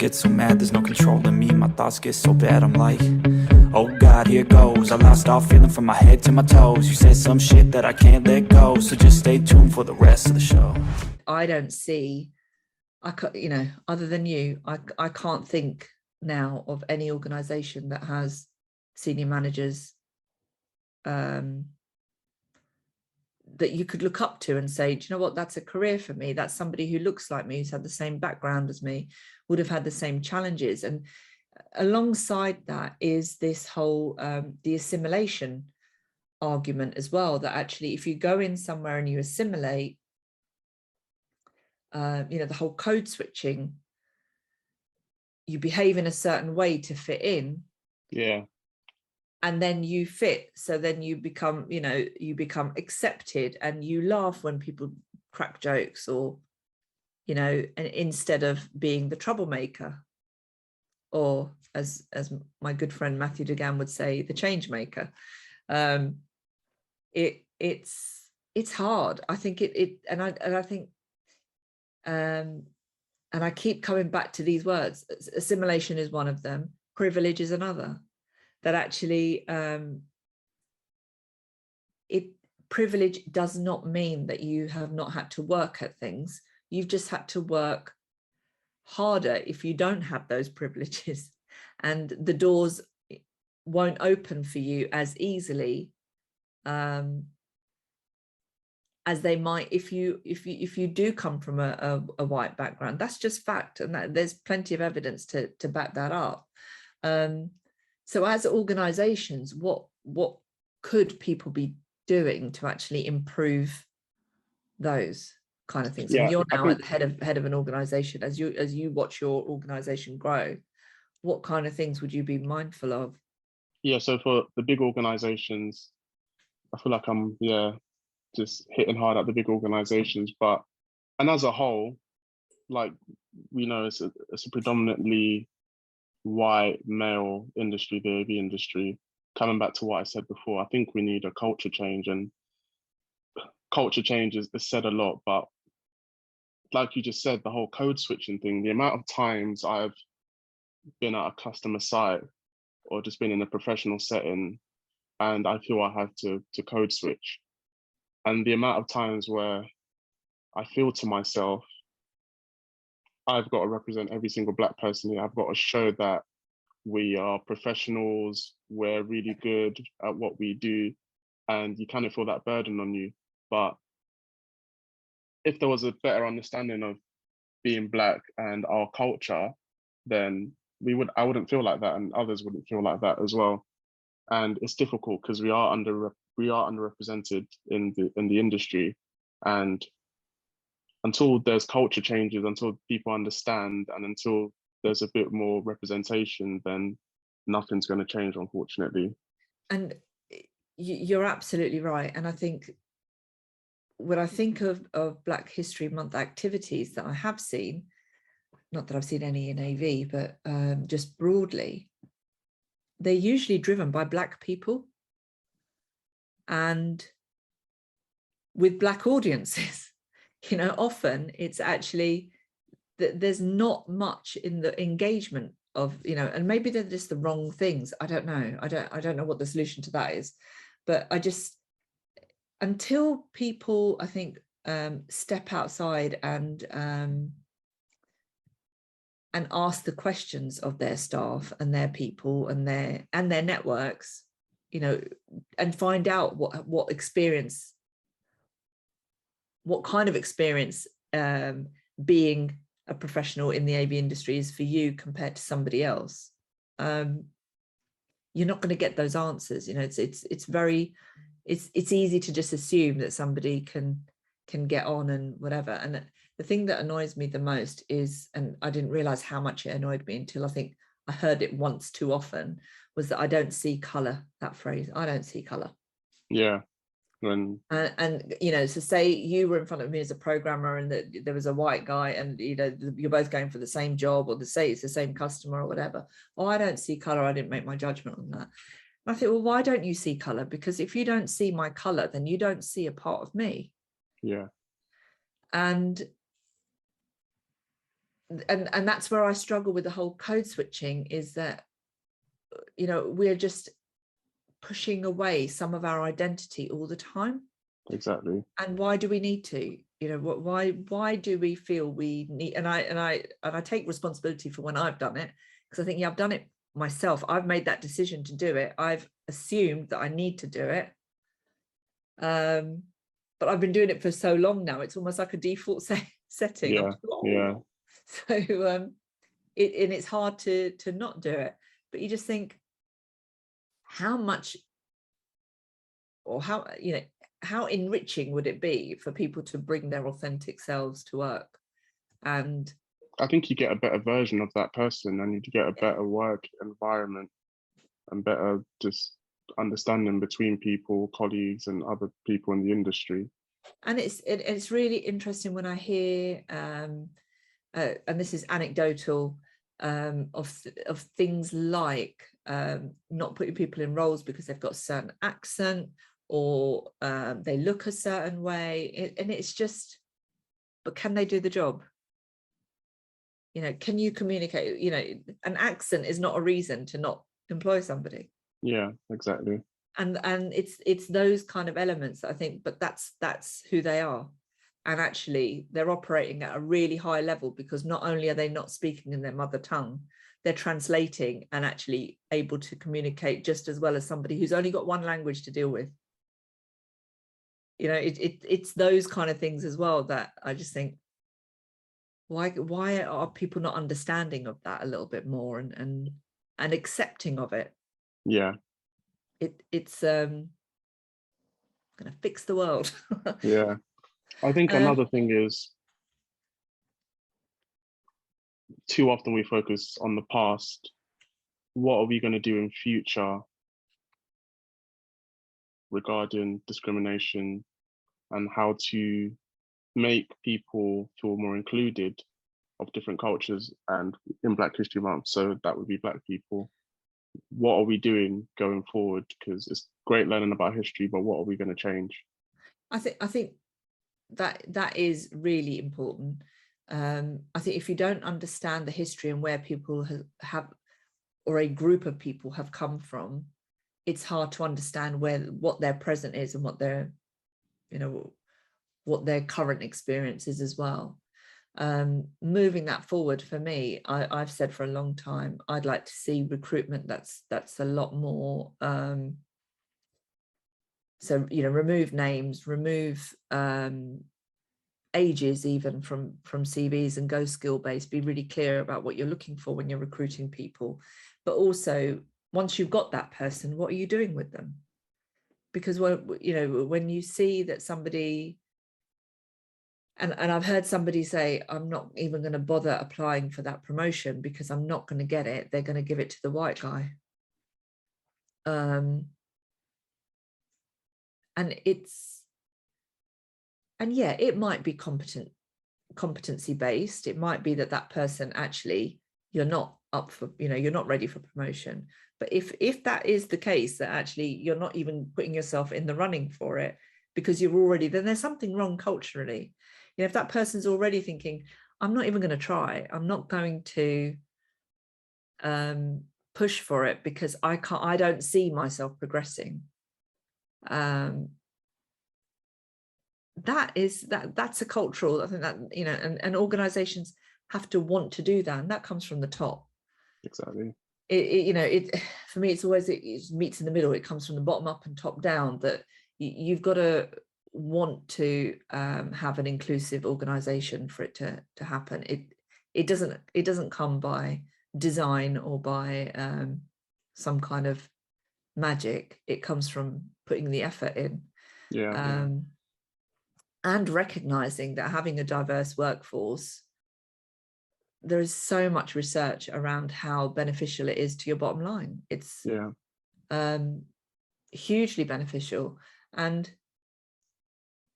get so mad, there's no controlling me. My thoughts get so bad, I'm like, oh God, here goes. I lost all feeling from my head to my toes. You said some shit that I can't let go, so just stay tuned for the rest of the show. I don't see, you know, other than you, I can't think now of any organization that has senior managers that you could look up to and say, do you know what, that's a career for me. That's somebody who looks like me, who's had the same background as me, would have had the same challenges. And alongside that is this whole, the assimilation argument as well, that actually, if you go in somewhere and you assimilate, you know, the whole code switching, you behave in a certain way to fit in. Yeah. And then you fit, so then you become, you know, you become accepted, and you laugh when people crack jokes, or, you know, and instead of being the troublemaker, or as my good friend Matthew Degan would say, the change maker. It's hard. I think and I think and I keep coming back to these words. Assimilation is one of them. Privilege is another. That actually, privilege does not mean that you have not had to work at things. You've just had to work harder if you don't have those privileges, and the doors won't open for you as easily as they might if you do come from a white background. That's just fact, and there's plenty of evidence to back that up. So as organizations, what could people be doing to actually improve those kind of things? Yeah, and you're now at the head of an organization. As you watch your organization grow, what kind of things would you be mindful of? Yeah, so for the big organizations, I feel like I'm just hitting hard at the big organizations, and as a whole, like, we know it's a predominantly white male industry, the AV industry. Coming back to what I said before, I think we need a culture change, and culture change is said a lot, but like you just said, the whole code switching thing, the amount of times I've been at a customer site or just been in a professional setting and I feel I have to code switch, and the amount of times where I feel to myself, I've got to represent every single Black person here. I've got to show that we are professionals, we're really good at what we do, and you kind of feel that burden on you. But if there was a better understanding of being Black and our culture, then I wouldn't feel like that, and others wouldn't feel like that as well. And it's difficult because we are underrepresented in the industry, and until there's culture changes, until people understand, and until there's a bit more representation, then nothing's going to change, unfortunately. And you're absolutely right. And I think when I think of Black History Month activities that I have seen, not that I've seen any in AV, but just broadly, they're usually driven by Black people and with Black audiences. You know, often it's actually that there's not much in the engagement of, you know, and maybe they're just the wrong things. I don't know. I don't know what the solution to that is, but until people, I think, step outside and ask the questions of their staff and their people and their networks, you know, and find out what kind of experience being a professional in the AV industry is for you compared to somebody else. You're not going to get those answers. You know, it's easy to just assume that somebody can get on and whatever. And the thing that annoys me the most is, and I didn't realize how much it annoyed me until I think I heard it once too often, was that I don't see color. That phrase, I don't see color. Yeah. And you know, so say you were in front of me as a programmer and that there was a white guy, and you know, you're both going for the same job, or say it's the same customer or whatever. Oh, I don't see color. I didn't make my judgment on that. And I think, well, why don't you see color? Because if you don't see my color, then you don't see a part of me. Yeah. And and that's where I struggle with the whole code switching, is that, you know, we're just pushing away some of our identity all the time. Exactly. And why do we need to? You know, why do we feel we need? And I take responsibility for when I've done it, because I think, yeah, I've done it myself. I've made that decision to do it. I've assumed that I need to do it. But I've been doing it for so long now, it's almost like a default setting. Yeah, yeah. So it's hard to not do it. But you just think, how much, or how, you know, how enriching would it be for people to bring their authentic selves to work? And I think you get a better version of that person, and you get a better work environment and better just understanding between people, colleagues, and other people in the industry. And it's really interesting when I hear, and this is anecdotal, of things like not putting people in roles because they've got a certain accent, or they look a certain way, and it's just, but can they do the job? You know, can you communicate? You know, an accent is not a reason to not employ somebody. Yeah, exactly. And it's those kind of elements that I think, but that's who they are. And actually they're operating at a really high level, because not only are they not speaking in their mother tongue, they're translating and actually able to communicate just as well as somebody who's only got one language to deal with. You know, it's those kind of things as well that I just think, why are people not understanding of that a little bit more, and accepting of it? Yeah. It's gonna fix the world. Yeah. I think another thing is, too often we focus on the past. What are we going to do in future regarding discrimination, and how to make people feel more included of different cultures, and in Black History Month, so that would be Black people. What are we doing going forward? Because it's great learning about history, but what are we going to change? I think that is really important. I think if you don't understand the history and where people have, or a group of people have come from, it's hard to understand what their present is, and what their, you know, what their current experience is as well. Moving that forward, for me, I've said for a long time, I'd like to see recruitment that's a lot more, so, you know, remove names, remove ages even from CVs, and go skill based. Be really clear about what you're looking for when you're recruiting people. But also, once you've got that person, what are you doing with them? Because, well, you know, when you see that somebody, and I've heard somebody say, I'm not even going to bother applying for that promotion because I'm not going to get it. They're going to give it to the white guy. And yeah, it might be competency based. It might be that person, actually, you're not up for, you know, you're not ready for promotion. But if that is the case, that actually you're not even putting yourself in the running for it because you're already, then there's something wrong culturally. You know, if that person's already thinking, I'm not even going to try, I'm not going to push for it because I don't see myself progressing. That's a cultural, I think, that, you know, and organizations have to want to do that, and that comes from the top. Exactly. You know, for me, it's always, it meets in the middle. It comes from the bottom up and top down, that you've got to want to have an inclusive organization for it to happen. It doesn't come by design or by some kind of magic. It comes from putting the effort in. Yeah. And recognizing that having a diverse workforce, there is so much research around how beneficial it is to your bottom line. It's hugely beneficial, and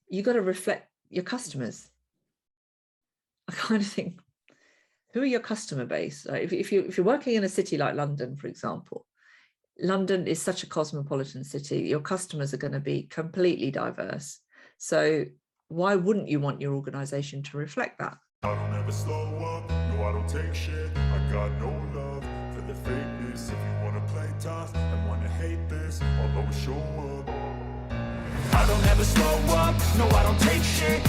you got to reflect your customers. I kind of think, who are your customer base? Like if you're working in a city like London, for example, London is such a cosmopolitan city. Your customers are going to be completely diverse. So why wouldn't you want your organization to reflect that? I don't ever slow up, no, I don't take shit. I got no love for the fakeness. If you wanna play tough and wanna hate this, I'll always show up. I don't ever slow up, no I don't take shit.